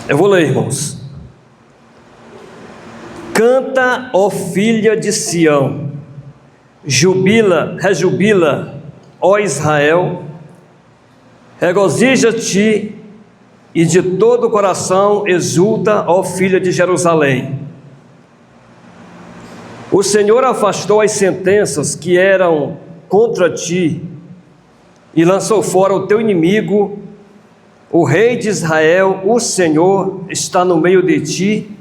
Eu vou ler, irmãos. Canta, ó filha de Sião, jubila, rejubila, ó Israel, regozija-te e de todo o coração exulta, ó filha de Jerusalém. O Senhor afastou as sentenças que eram contra ti e lançou fora o teu inimigo. O Rei de Israel, o Senhor, está no meio de ti.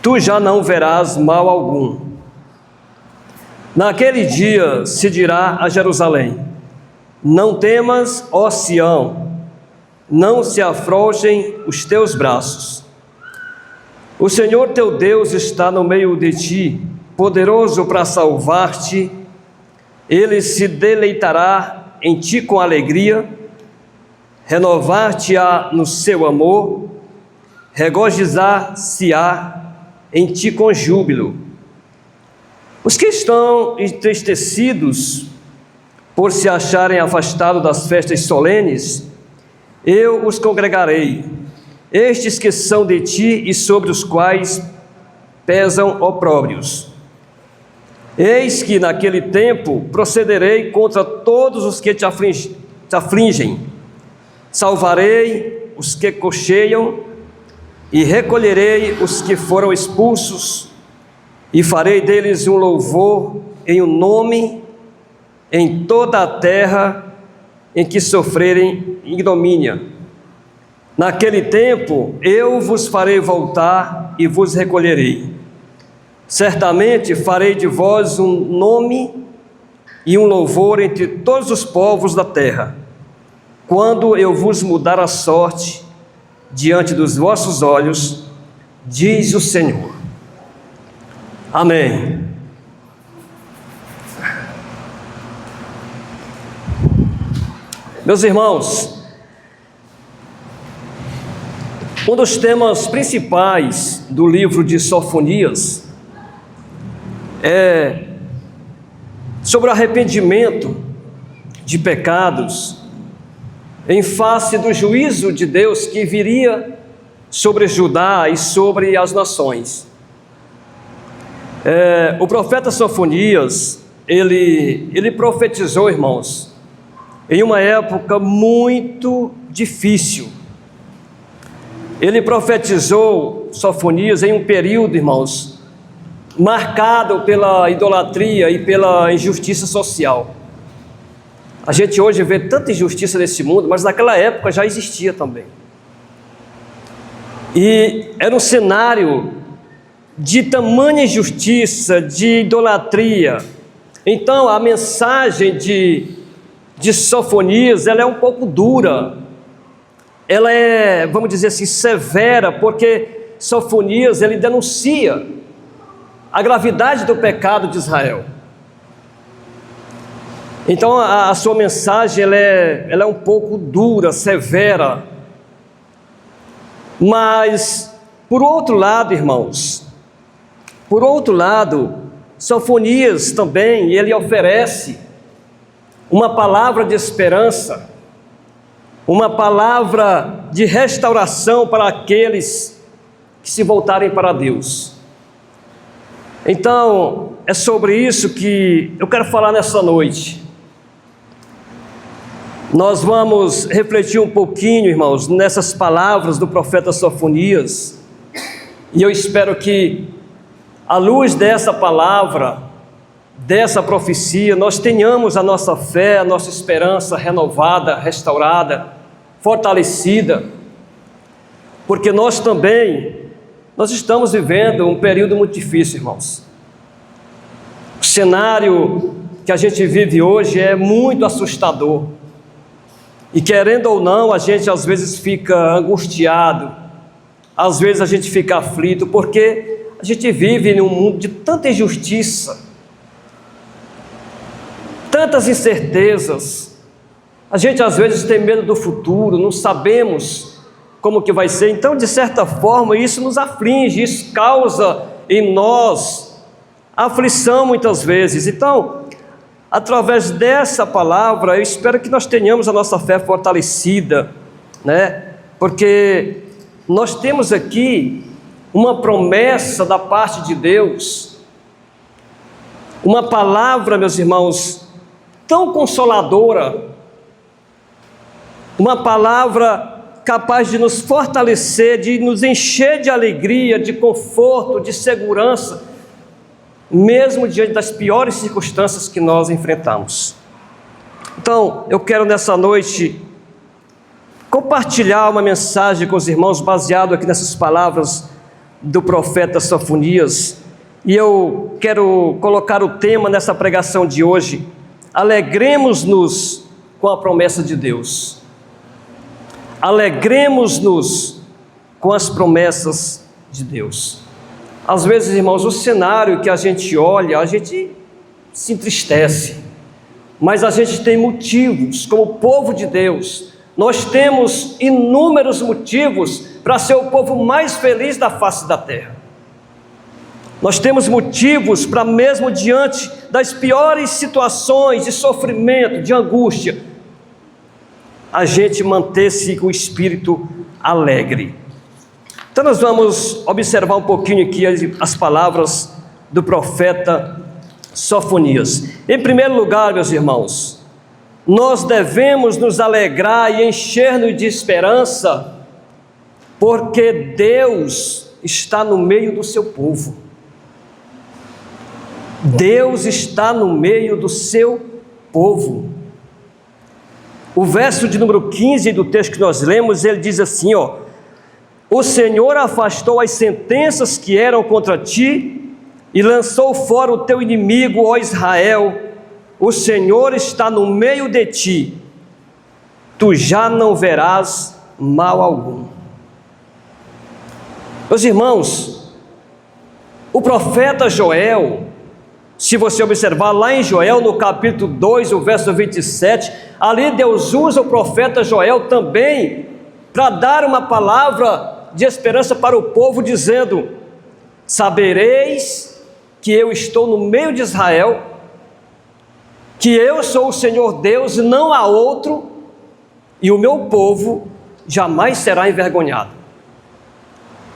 Tu já não verás mal algum. Naquele dia se dirá a Jerusalém: não temas, ó Sião, não se afrouxem os teus braços. O Senhor teu Deus está no meio de ti, poderoso para salvar-te. Ele se deleitará em ti com alegria, renovar-te-á no seu amor, regozijar-se-á em ti com júbilo. Os que estão entristecidos por se acharem afastados das festas solenes, eu os congregarei, estes que são de ti e sobre os quais pesam opróbrios. Eis que naquele tempo procederei contra todos os que te afligem, salvarei os que cocheiam e recolherei os que foram expulsos, e farei deles um louvor em um nome em toda a terra em que sofrerem ignomínia. Naquele tempo eu vos farei voltar e vos recolherei. Certamente farei de vós um nome e um louvor entre todos os povos da terra, quando eu vos mudar a sorte diante dos vossos olhos, diz o Senhor. Amém. Meus irmãos, um dos temas principais do livro de Sofonias é sobre o arrependimento de pecados em face do juízo de Deus que viria sobre Judá e sobre as nações. O profeta Sofonias, ele profetizou, irmãos, em uma época muito difícil. Ele profetizou, Sofonias, em um período, irmãos, marcado pela idolatria e pela injustiça social. A gente hoje vê tanta injustiça nesse mundo, mas naquela época já existia também. E era um cenário de tamanha injustiça, de idolatria. Então a mensagem de Sofonias, ela é um pouco dura. Ela é, vamos dizer assim, severa, porque Sofonias, ele denuncia a gravidade do pecado de Israel. Então a sua mensagem ela é um pouco dura, severa. Mas, por outro lado, irmãos, Sofonias também, ele oferece uma palavra de esperança, uma palavra de restauração para aqueles que se voltarem para Deus. Então, é sobre isso que eu quero falar nessa noite. Nós vamos refletir um pouquinho, irmãos, nessas palavras do profeta Sofonias, e eu espero que, à luz dessa palavra, dessa profecia, nós tenhamos a nossa fé, a nossa esperança renovada, restaurada, fortalecida, porque nós estamos vivendo um período muito difícil, irmãos. O cenário que a gente vive hoje é muito assustador. E querendo ou não, a gente às vezes fica angustiado, às vezes a gente fica aflito, porque a gente vive em um mundo de tanta injustiça, tantas incertezas. A gente às vezes tem medo do futuro, não sabemos como que vai ser. Então, de certa forma, isso nos aflige, isso causa em nós aflição muitas vezes. Então, através dessa palavra, eu espero que nós tenhamos a nossa fé fortalecida, né? Porque nós temos aqui uma promessa da parte de Deus, uma palavra, meus irmãos, tão consoladora, uma palavra capaz de nos fortalecer, de nos encher de alegria, de conforto, de segurança, mesmo diante das piores circunstâncias que nós enfrentamos. Então, eu quero nessa noite compartilhar uma mensagem com os irmãos, baseado aqui nessas palavras do profeta Sofonias, e eu quero colocar o tema nessa pregação de hoje: alegremos-nos com a promessa de Deus. Alegremos-nos com as promessas de Deus. Às vezes, irmãos, o cenário que a gente olha, a gente se entristece, mas a gente tem motivos, como povo de Deus, nós temos inúmeros motivos para ser o povo mais feliz da face da terra. Nós temos motivos para, mesmo diante das piores situações de sofrimento, de angústia, a gente manter-se com o espírito alegre. Então nós vamos observar um pouquinho aqui as palavras do profeta Sofonias. Em primeiro lugar, meus irmãos, nós devemos nos alegrar e encher-nos de esperança, porque Deus está no meio do seu povo. Deus está no meio do seu povo. O verso de número 15 do texto que nós lemos, ele diz assim, o Senhor afastou as sentenças que eram contra ti e lançou fora o teu inimigo, ó Israel. O Senhor está no meio de ti, tu já não verás mal algum. Meus irmãos, o profeta Joel, se você observar lá em Joel, no capítulo 2, o verso 27, ali Deus usa o profeta Joel também para dar uma palavra de esperança para o povo, dizendo: sabereis que eu estou no meio de Israel, que eu sou o Senhor Deus e não há outro, e o meu povo jamais será envergonhado.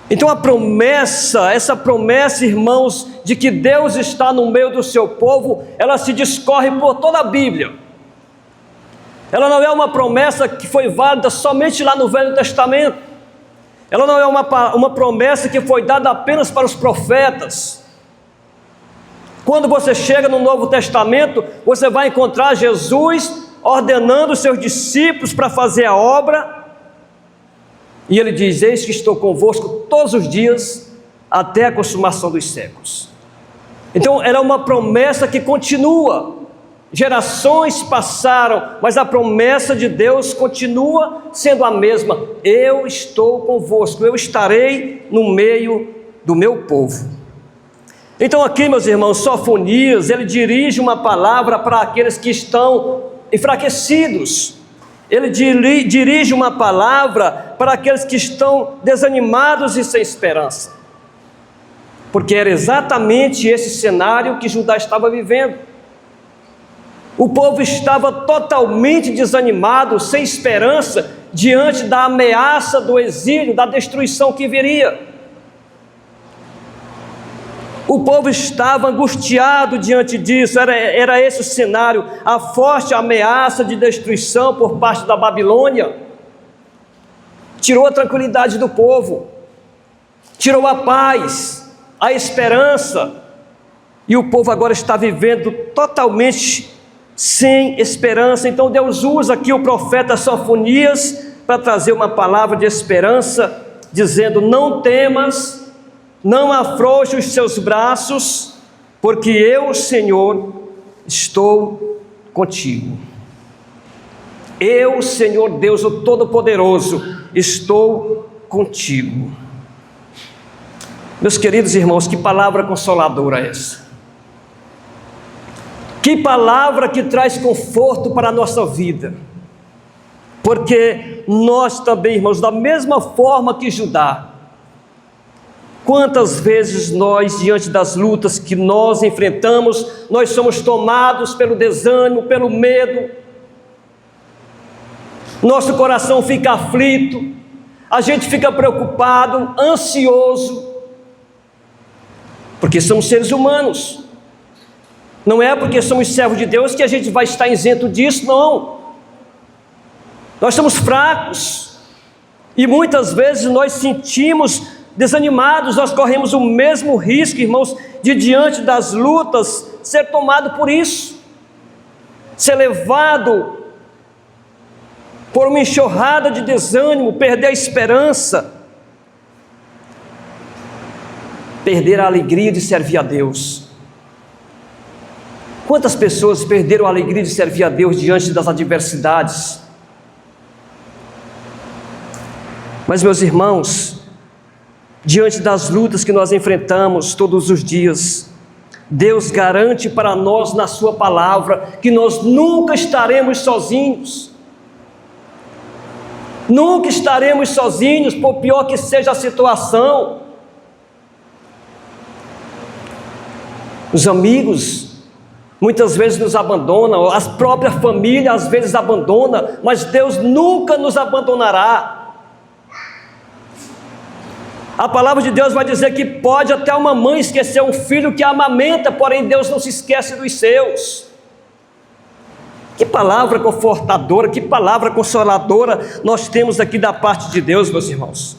Então essa promessa, irmãos, de que Deus está no meio do seu povo, ela se discorre por toda a Bíblia. Ela não é uma promessa que foi válida somente lá no Velho Testamento. Ela não é uma promessa que foi dada apenas para os profetas. Quando você chega no Novo Testamento, você vai encontrar Jesus ordenando os seus discípulos para fazer a obra. E ele diz: eis que estou convosco todos os dias, até a consumação dos séculos. Então era uma promessa que continua. Gerações passaram, mas a promessa de Deus continua sendo a mesma: eu estou convosco, eu estarei no meio do meu povo. Então aqui, meus irmãos, Sofonias, ele dirige uma palavra para aqueles que estão enfraquecidos. Ele dirige uma palavra para aqueles que estão desanimados e sem esperança, porque era exatamente esse cenário que Judá estava vivendo. O povo estava totalmente desanimado, sem esperança, diante da ameaça do exílio, da destruição que viria. O povo estava angustiado diante disso, era esse o cenário, a forte ameaça de destruição por parte da Babilônia. Tirou a tranquilidade do povo, tirou a paz, a esperança, e o povo agora está vivendo totalmente sem esperança. Então Deus usa aqui o profeta Sofonias para trazer uma palavra de esperança, dizendo: não temas, não afrouxe os seus braços, porque eu, o Senhor, estou contigo. Eu, Senhor Deus, o Todo-Poderoso, estou contigo. Meus queridos irmãos, que palavra consoladora é essa? Que palavra que traz conforto para a nossa vida. Porque nós também, irmãos, da mesma forma que Judá, quantas vezes nós, diante das lutas que nós enfrentamos, nós somos tomados pelo desânimo, pelo medo, nosso coração fica aflito, a gente fica preocupado, ansioso, porque somos seres humanos. Não é porque somos servos de Deus que a gente vai estar isento disso, não. Nós somos fracos e muitas vezes nós sentimos desanimados, nós corremos o mesmo risco, irmãos, de diante das lutas, ser tomado por isso, ser levado por uma enxurrada de desânimo, perder a esperança, perder a alegria de servir a Deus. Quantas pessoas perderam a alegria de servir a Deus diante das adversidades? Mas, meus irmãos, diante das lutas que nós enfrentamos todos os dias, Deus garante para nós na sua palavra que nós nunca estaremos sozinhos. Nunca estaremos sozinhos, por pior que seja a situação. Os amigos muitas vezes nos abandonam, a própria família às vezes abandona, mas Deus nunca nos abandonará. A palavra de Deus vai dizer que pode até uma mãe esquecer um filho que a amamenta, porém Deus não se esquece dos seus. Que palavra confortadora, que palavra consoladora nós temos aqui da parte de Deus, meus irmãos.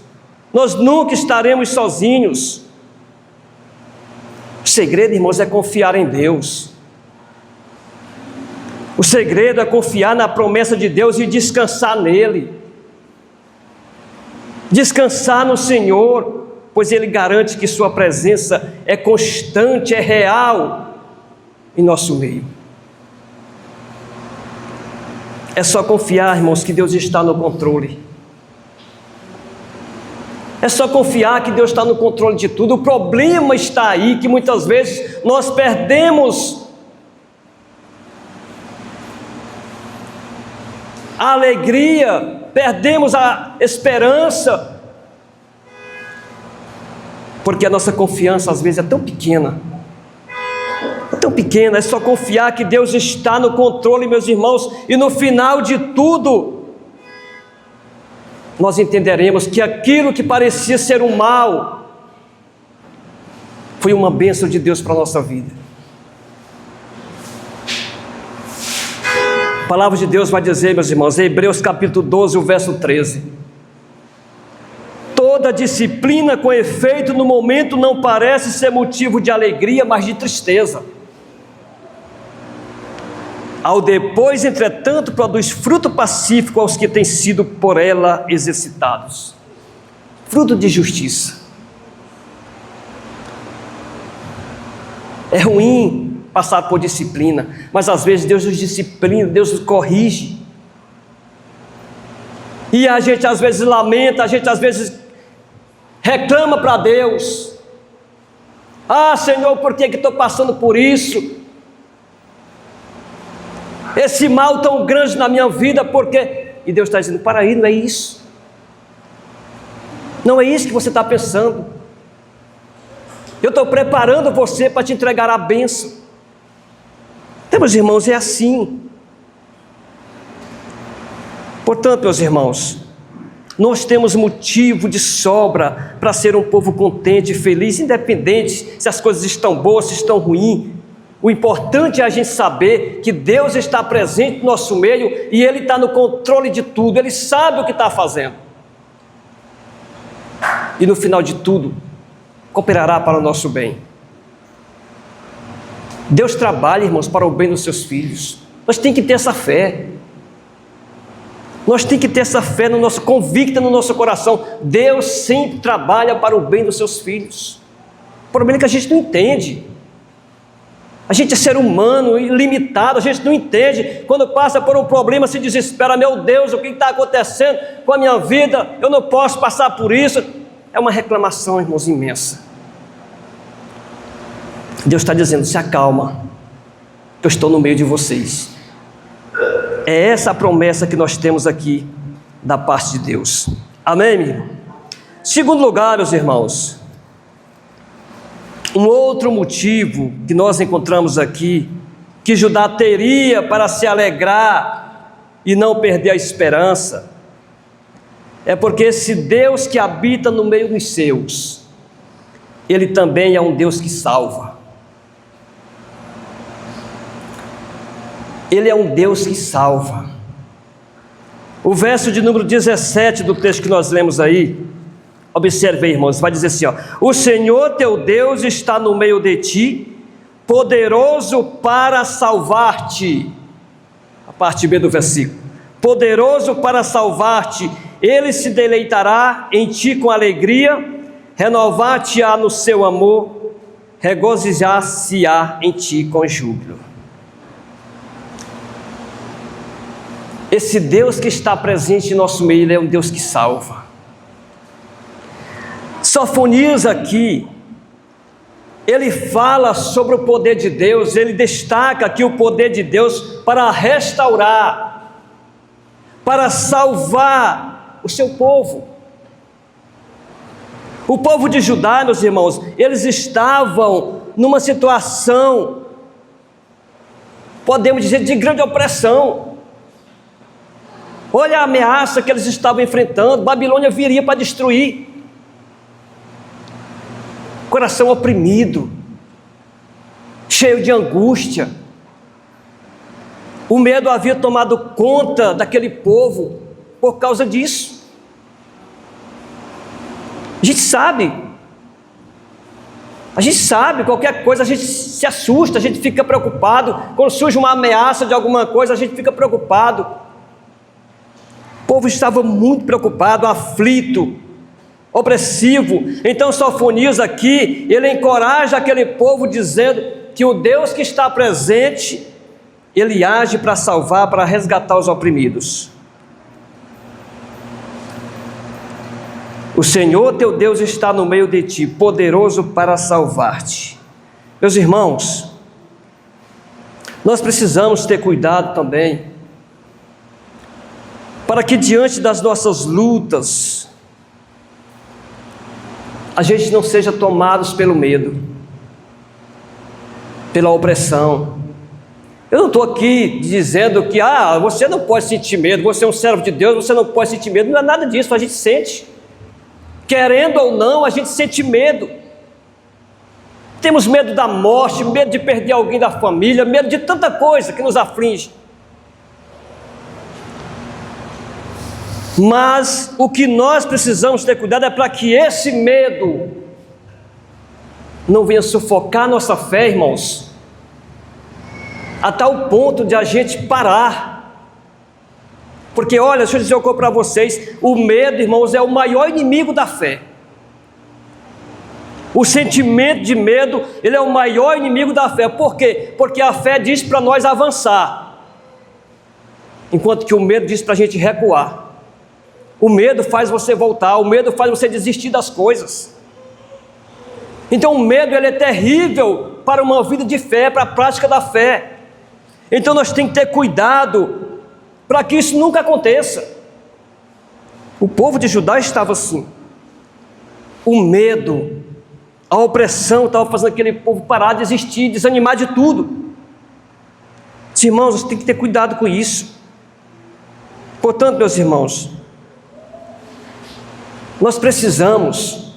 Nós nunca estaremos sozinhos. O segredo, irmãos, é confiar em Deus. O segredo é confiar na promessa de Deus e descansar nele. Descansar no Senhor, pois Ele garante que Sua presença é constante, é real em nosso meio. É só confiar, irmãos, que Deus está no controle. É só confiar que Deus está no controle de tudo. O problema está aí, que muitas vezes nós perdemos a alegria, perdemos a esperança, porque a nossa confiança às vezes é tão pequena. É só confiar que Deus está no controle, meus irmãos, e no final de tudo, nós entenderemos que aquilo que parecia ser um mal, foi uma bênção de Deus para a nossa vida. A palavra de Deus vai dizer, meus irmãos, em Hebreus capítulo 12, o verso 13: toda disciplina com efeito no momento não parece ser motivo de alegria, mas de tristeza. Ao depois, entretanto, produz fruto pacífico aos que têm sido por ela exercitados. Fruto de justiça. É ruim passar por disciplina, mas às vezes Deus nos disciplina, Deus nos corrige. E a gente às vezes lamenta, a gente às vezes reclama para Deus. Ah, Senhor, por que estou passando por isso? Esse mal tão grande na minha vida, porque... E Deus está dizendo, para aí, não é isso. Não é isso que você está pensando. Eu estou preparando você para te entregar a bênção. Então, meus irmãos, é assim. Portanto, meus irmãos, nós temos motivo de sobra para ser um povo contente e feliz, independente se as coisas estão boas, se estão ruins. O importante é a gente saber que Deus está presente no nosso meio e Ele está no controle de tudo, Ele sabe o que está fazendo. E no final de tudo, cooperará para o nosso bem. Deus trabalha, irmãos, para o bem dos seus filhos. Nós temos que ter essa fé. Nós temos que ter essa fé no nosso, convicta no nosso coração. Deus sempre trabalha para o bem dos seus filhos. O problema é que a gente não entende. A gente é ser humano, ilimitado, a gente não entende. Quando passa por um problema, se desespera. Meu Deus, o que está acontecendo com a minha vida? Eu não posso passar por isso. É uma reclamação, irmãos, imensa. Deus está dizendo, se acalma, eu estou no meio de vocês. É essa a promessa que nós temos aqui da parte de Deus. Amém, meu irmão? Segundo lugar, meus irmãos, um outro motivo que nós encontramos aqui, que Judá teria para se alegrar e não perder a esperança, é porque esse Deus que habita no meio dos seus, Ele também é um Deus que salva. Ele é um Deus que salva. O verso de número 17 do texto que nós lemos aí, observe aí, irmãos, vai dizer assim, ó: o Senhor teu Deus está no meio de ti, poderoso para salvar-te. A parte B do versículo: poderoso para salvar-te, Ele se deleitará em ti com alegria, renovar-te-á no seu amor, regozijar-se-á em ti com júbilo. Esse Deus que está presente em nosso meio, Ele é um Deus que salva. Sofonias aqui, ele fala sobre o poder de Deus, ele destaca aqui o poder de Deus para restaurar, para salvar o seu povo. O povo de Judá, meus irmãos, eles estavam numa situação, podemos dizer, de grande opressão. Olha a ameaça que eles estavam enfrentando. Babilônia viria para destruir. Coração oprimido, cheio de angústia. O medo havia tomado conta daquele povo por causa disso. A gente sabe, qualquer coisa a gente se assusta, a gente fica preocupado. Quando surge uma ameaça de alguma coisa, a gente fica preocupado. O povo estava muito preocupado, aflito, opressivo. Então Sofonias aqui, ele encoraja aquele povo dizendo que o Deus que está presente, Ele age para salvar, para resgatar os oprimidos. O Senhor teu Deus está no meio de ti, poderoso para salvar-te. Meus irmãos, nós precisamos ter cuidado também, para que diante das nossas lutas, a gente não seja tomados pelo medo, pela opressão. Eu não estou aqui dizendo que você não pode sentir medo, você é um servo de Deus, você não pode sentir medo. Não é nada disso, a gente sente. Querendo ou não, a gente sente medo. Temos medo da morte, medo de perder alguém da família, medo de tanta coisa que nos aflige. Mas o que nós precisamos ter cuidado é para que esse medo não venha sufocar nossa fé, irmãos, a tal ponto de a gente parar. Porque olha, deixa eu dizer uma coisa para vocês: o medo, irmãos, é o maior inimigo da fé. O sentimento de medo, ele é o maior inimigo da fé. Por quê? Porque a fé diz para nós avançar, enquanto que o medo diz para a gente recuar. O medo faz você voltar, o medo faz você desistir das coisas. Então o medo, ele é terrível para uma vida de fé, para a prática da fé. Então nós temos que ter cuidado para que isso nunca aconteça. O povo de Judá estava assim. O medo, a opressão estava fazendo aquele povo parar, desistir, desanimar de tudo. Irmãos, nós temos que ter cuidado com isso. Portanto, meus irmãos, nós precisamos,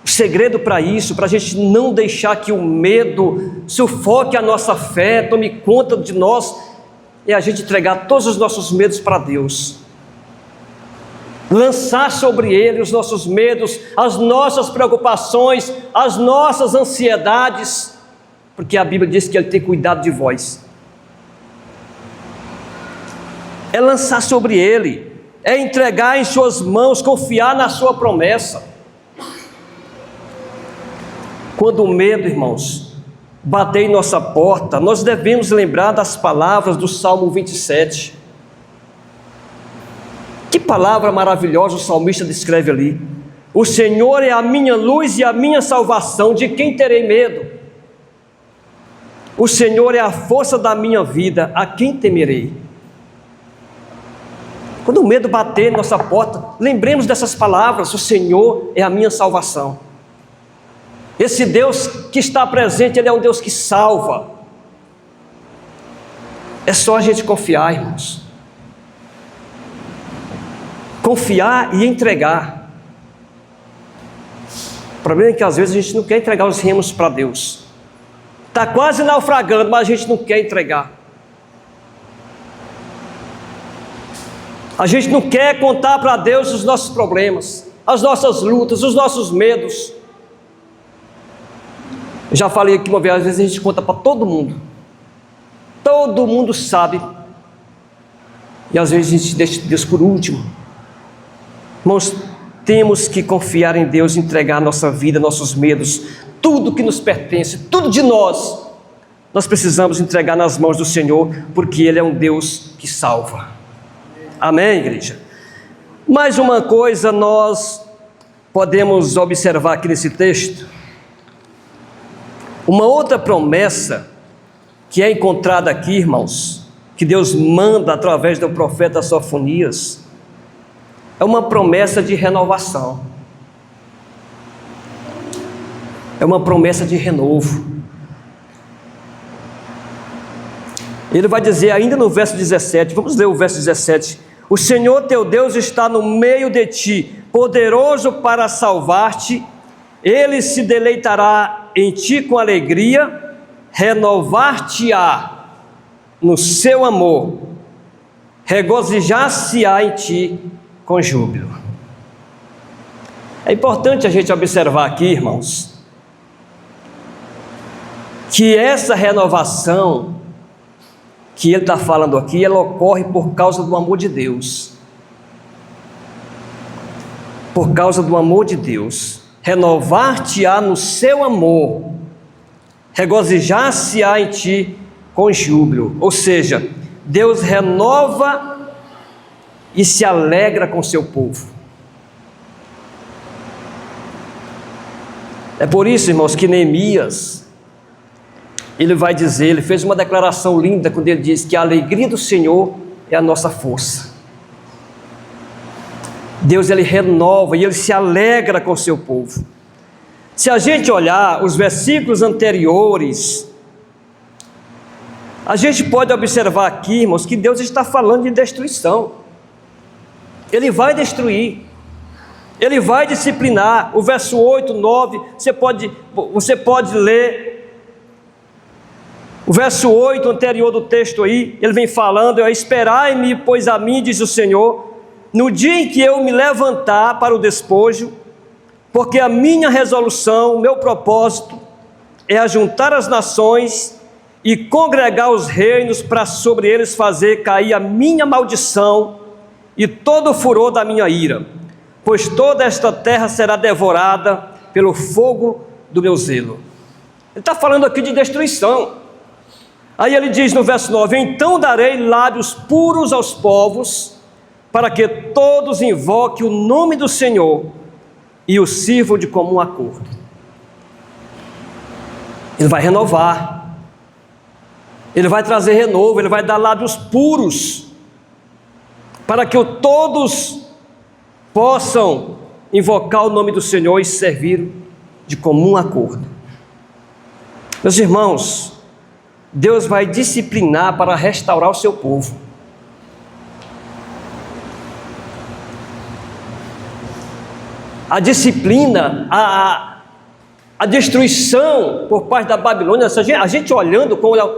o segredo para isso, para a gente não deixar que o medo sufoque a nossa fé, tome conta de nós, é a gente entregar todos os nossos medos para Deus, lançar sobre Ele os nossos medos, as nossas preocupações, as nossas ansiedades, porque a Bíblia diz que Ele tem cuidado de vós. É lançar sobre Ele, é entregar em suas mãos, confiar na sua promessa. Quando o medo, irmãos, bater em nossa porta, nós devemos lembrar das palavras do Salmo 27. Que palavra maravilhosa o salmista descreve ali: o Senhor é a minha luz e a minha salvação, de quem terei medo? O Senhor é a força da minha vida, a quem temerei? Quando o medo bater em nossa porta, lembremos dessas palavras: o Senhor é a minha salvação. Esse Deus que está presente, Ele é um Deus que salva. É só a gente confiar, irmãos. confiar e entregar. O problema é que às vezes a gente não quer entregar os remos para Deus. Está quase naufragando, mas a gente não quer entregar. A gente não quer contar para Deus os nossos problemas, as nossas lutas, os nossos medos. Eu já falei aqui uma vez, às vezes a gente conta para todo mundo. Todo mundo sabe. E às vezes a gente deixa Deus por último. Irmãos, temos que confiar em Deus, entregar a nossa vida, nossos medos, tudo que nos pertence, tudo de nós. Nós precisamos entregar nas mãos do Senhor, porque Ele é um Deus que salva. Amém, igreja? Mais uma coisa nós podemos observar aqui nesse texto. Uma outra promessa que é encontrada aqui, irmãos, que Deus manda através do profeta Sofonias, é uma promessa de renovação. É uma promessa de renovo. Ele vai dizer ainda no verso 17, vamos ler o verso 17: o Senhor teu Deus está no meio de ti, poderoso para salvar-te, Ele se deleitará em ti com alegria, renovar-te-á no seu amor, regozijar-se-á em ti com júbilo. É importante a gente observar aqui, irmãos, que essa renovação que ele está falando aqui, ela ocorre por causa do amor de Deus. Por causa do amor de Deus. Renovar-te-á no seu amor, regozijar-se-á em ti com júbilo. Ou seja, Deus renova e se alegra com seu povo. É por isso, irmãos, que Neemias, ele vai dizer, ele fez uma declaração linda quando ele diz que a alegria do Senhor é a nossa força. Deus, ele renova e ele se alegra com o seu povo. Se a gente olhar os versículos anteriores, a gente pode observar aqui, irmãos, que Deus está falando de destruição. Ele vai destruir, ele vai disciplinar. O verso 8, 9, você pode ler. O verso 8 anterior do texto aí, ele vem falando: esperai-me, pois a mim, diz o Senhor, no dia em que eu me levantar para o despojo, porque a minha resolução, o meu propósito, é ajuntar as nações e congregar os reinos, para sobre eles fazer cair a minha maldição e todo o furor da minha ira, pois toda esta terra será devorada pelo fogo do meu zelo. Ele está falando aqui de destruição. Aí ele diz no verso 9: então darei lábios puros aos povos, para que todos invoquem o nome do Senhor e o sirvam de comum acordo. Ele vai renovar, ele vai trazer renovo, ele vai dar lábios puros, para que todos possam invocar o nome do Senhor e servir de comum acordo. Meus irmãos, Deus vai disciplinar para restaurar o seu povo. A disciplina, a destruição por parte da Babilônia, a gente olhando com o olhar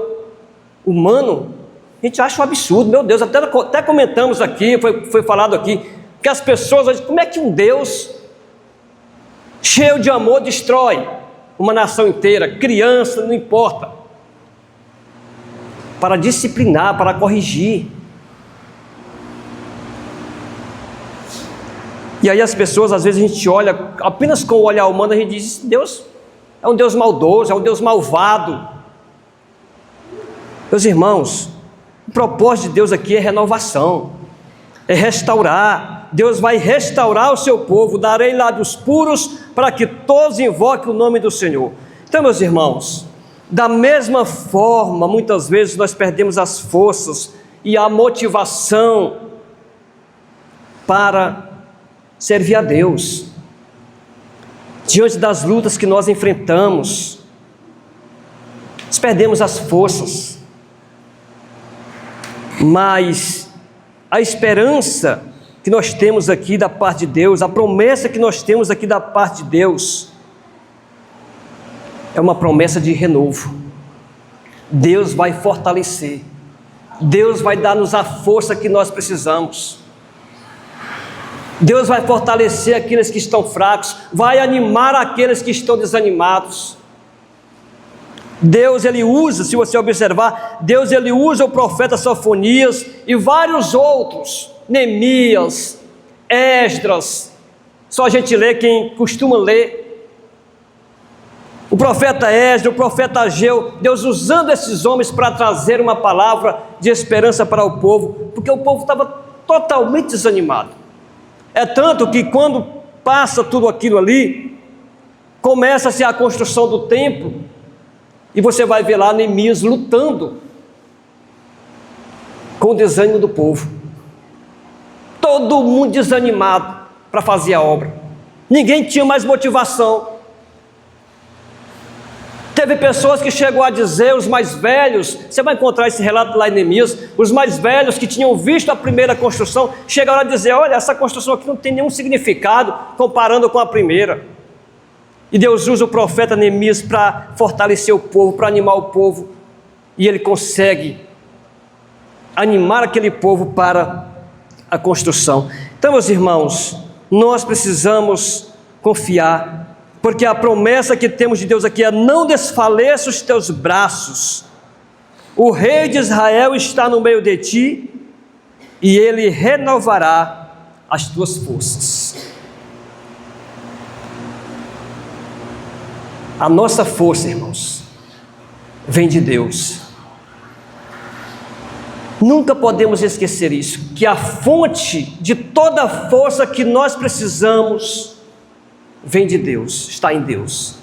humano, a gente acha um absurdo. Meu Deus, até comentamos aqui, foi falado aqui, que as pessoas dizem: como é que um Deus cheio de amor destrói uma nação inteira, criança, não importa, para disciplinar, para corrigir. E aí as pessoas, às vezes a gente olha apenas com o olhar humano, a gente diz: Deus é um Deus maldoso, é um Deus malvado. Meus irmãos, o propósito de Deus aqui é renovação, é restaurar. Deus vai restaurar o seu povo, darei lábios puros para que todos invoquem o nome do Senhor. Então, meus irmãos, da mesma forma, muitas vezes nós perdemos as forças e a motivação para servir a Deus. Diante das lutas que nós enfrentamos, nós perdemos as forças. Mas a esperança que nós temos aqui da parte de Deus, a promessa que nós temos aqui da parte de Deus, é uma promessa de renovo. Deus vai fortalecer, Deus vai dar-nos a força que nós precisamos, Deus vai fortalecer aqueles que estão fracos, vai animar aqueles que estão desanimados. Deus, Ele usa, se você observar, Deus, Ele usa o profeta Sofonias e vários outros, Neemias, Esdras, só a gente lê quem costuma ler, o profeta Esdras, o profeta Ageu, Deus usando esses homens para trazer uma palavra de esperança para o povo, porque o povo estava totalmente desanimado. É tanto que quando passa tudo aquilo ali, começa-se a construção do templo, e você vai ver lá Neemias lutando com o desânimo do povo. Todo mundo desanimado para fazer a obra. Ninguém tinha mais motivação. Teve pessoas que chegou a dizer, os mais velhos, você vai encontrar esse relato lá em Neemias, os mais velhos que tinham visto a primeira construção, chegaram a dizer, olha, essa construção aqui não tem nenhum significado comparando com a primeira. E Deus usa o profeta Neemias para fortalecer o povo, para animar o povo. E ele consegue animar aquele povo para a construção. Então, meus irmãos, nós precisamos confiar, porque a promessa que temos de Deus aqui é: não desfaleça os teus braços. O rei de Israel está no meio de ti, e ele renovará as tuas forças. A nossa força, irmãos, vem de Deus. Nunca podemos esquecer isso, que a fonte de toda a força que nós precisamos vem de Deus, está em Deus.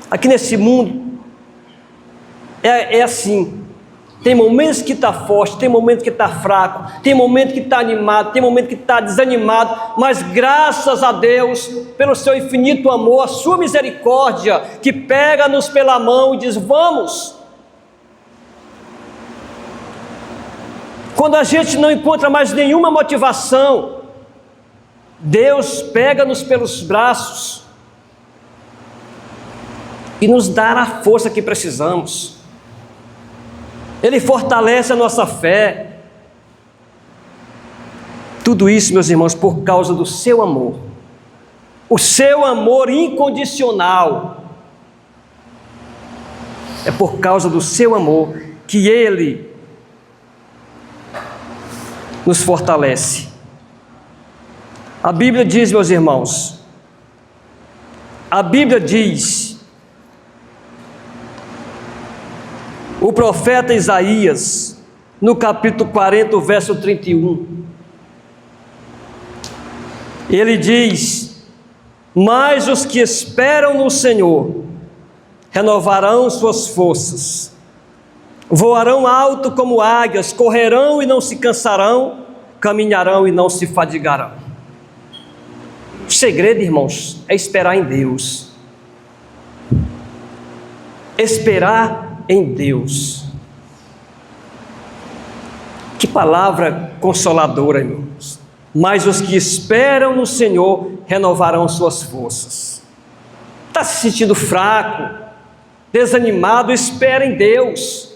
Aqui nesse mundo é assim, tem momentos que está forte, tem momentos que está fraco, tem momento que está animado, tem momento que está desanimado, mas graças a Deus, pelo seu infinito amor, a sua misericórdia, que pega-nos pela mão e diz, vamos. Quando a gente não encontra mais nenhuma motivação, Deus pega-nos pelos braços e nos dá a força que precisamos. Ele fortalece a nossa fé. Tudo isso, meus irmãos, por causa do seu amor. O seu amor incondicional. É por causa do seu amor que Ele nos fortalece. A Bíblia diz, meus irmãos, a Bíblia diz, o profeta Isaías, no capítulo 40, verso 31, ele diz, mas os que esperam no Senhor renovarão suas forças, voarão alto como águias, correrão e não se cansarão, caminharão e não se fadigarão. O segredo, irmãos, é esperar em Deus. Esperar em Deus. Que palavra consoladora, irmãos. Mas os que esperam no Senhor renovarão suas forças. Está se sentindo fraco, desanimado? Espera em Deus.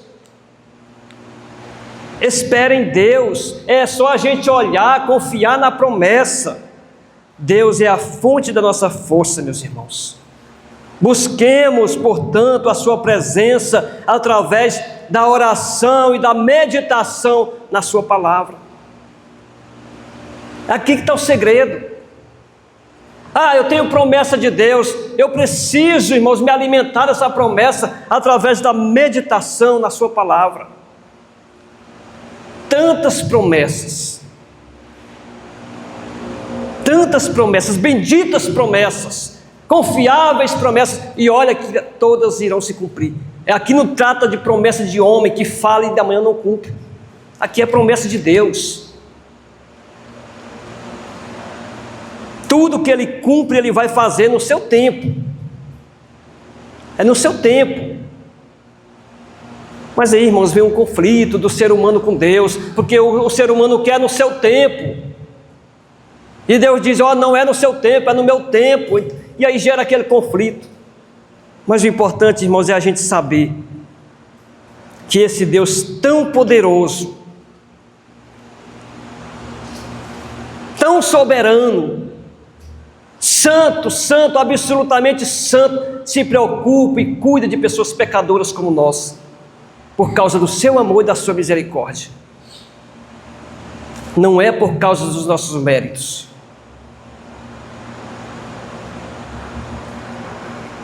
Espera em Deus. É só a gente olhar, confiar na promessa. Deus é a fonte da nossa força, meus irmãos. Busquemos, portanto, a sua presença através da oração e da meditação na sua palavra. Aqui que está o segredo. Eu tenho promessa de Deus, eu preciso, irmãos, me alimentar dessa promessa através da meditação na sua palavra. Tantas promessas, benditas promessas, confiáveis promessas, e olha que todas irão se cumprir. Aqui não trata de promessa de homem que fala e da manhã não cumpre. Aqui é promessa de Deus. Tudo que Ele cumpre, Ele vai fazer no seu tempo. É no seu tempo. Mas aí, irmãos, vem um conflito do ser humano com Deus, porque o ser humano quer no seu tempo. E Deus diz: ó, não é no seu tempo, é no meu tempo. E aí gera aquele conflito. Mas o importante, irmãos, é a gente saber que esse Deus tão poderoso, tão soberano, santo, santo, absolutamente santo, se preocupa e cuida de pessoas pecadoras como nós, por causa do seu amor e da sua misericórdia. Não é por causa dos nossos méritos.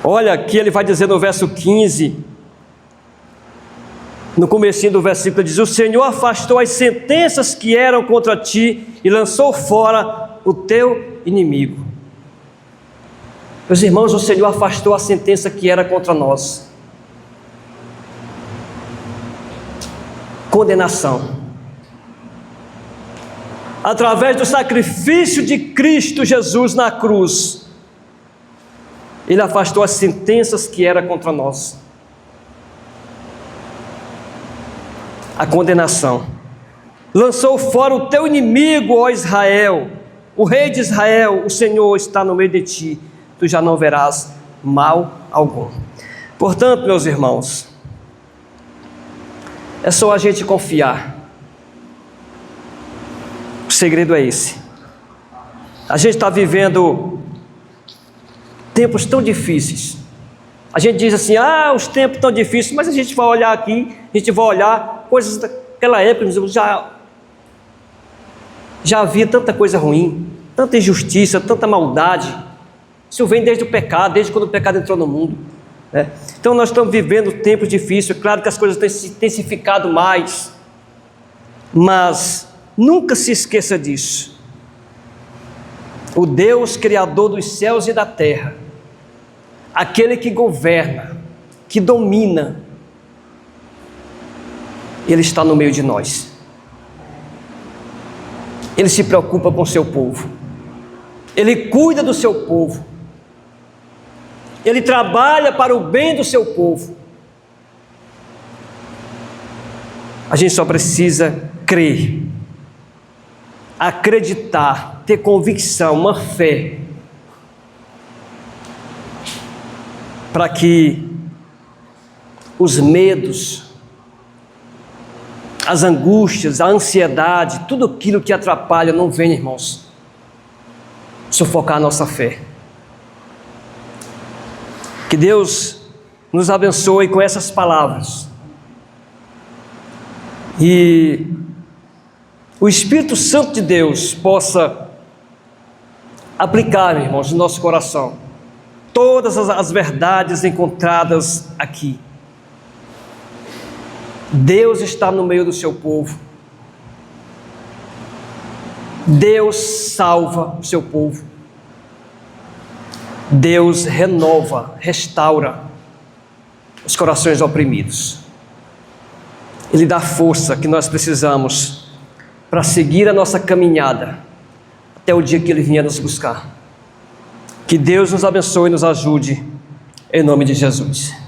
Olha, aqui ele vai dizer no verso 15, no comecinho do versículo, diz: o Senhor afastou as sentenças que eram contra ti e lançou fora o teu inimigo. Meus irmãos, o Senhor afastou a sentença que era contra nós. Condenação. Através do sacrifício de Cristo Jesus na cruz, Ele afastou as sentenças que eram contra nós. A condenação. Lançou fora o teu inimigo, ó Israel, o rei de Israel, o Senhor está no meio de ti, tu já não verás mal algum. Portanto, meus irmãos, é só a gente confiar. O segredo é esse. A gente está vivendo tempos tão difíceis. A gente diz assim: ah, os tempos tão difíceis, mas a gente vai olhar aqui, a gente vai olhar coisas daquela época, já havia tanta coisa ruim, tanta injustiça, tanta maldade. Isso vem desde o pecado, desde quando o pecado entrou no mundo, né? Então nós estamos vivendo tempos difíceis. É claro que as coisas têm se intensificado mais, mas nunca se esqueça disso. O Deus Criador dos céus e da terra, aquele que governa, que domina, Ele está no meio de nós. Ele se preocupa com o seu povo, Ele cuida do seu povo, Ele trabalha para o bem do seu povo. A gente só precisa crer, acreditar, ter convicção, uma fé, para que os medos, as angústias, a ansiedade, tudo aquilo que atrapalha não venha, irmãos, sufocar a nossa fé. Que Deus nos abençoe com essas palavras e o Espírito Santo de Deus possa aplicar, irmãos, no nosso coração todas as verdades encontradas aqui. Deus está no meio do seu povo. Deus salva o seu povo. Deus renova, restaura os corações oprimidos. Ele dá a força que nós precisamos para seguir a nossa caminhada até o dia que Ele vier nos buscar. Que Deus nos abençoe e nos ajude, em nome de Jesus.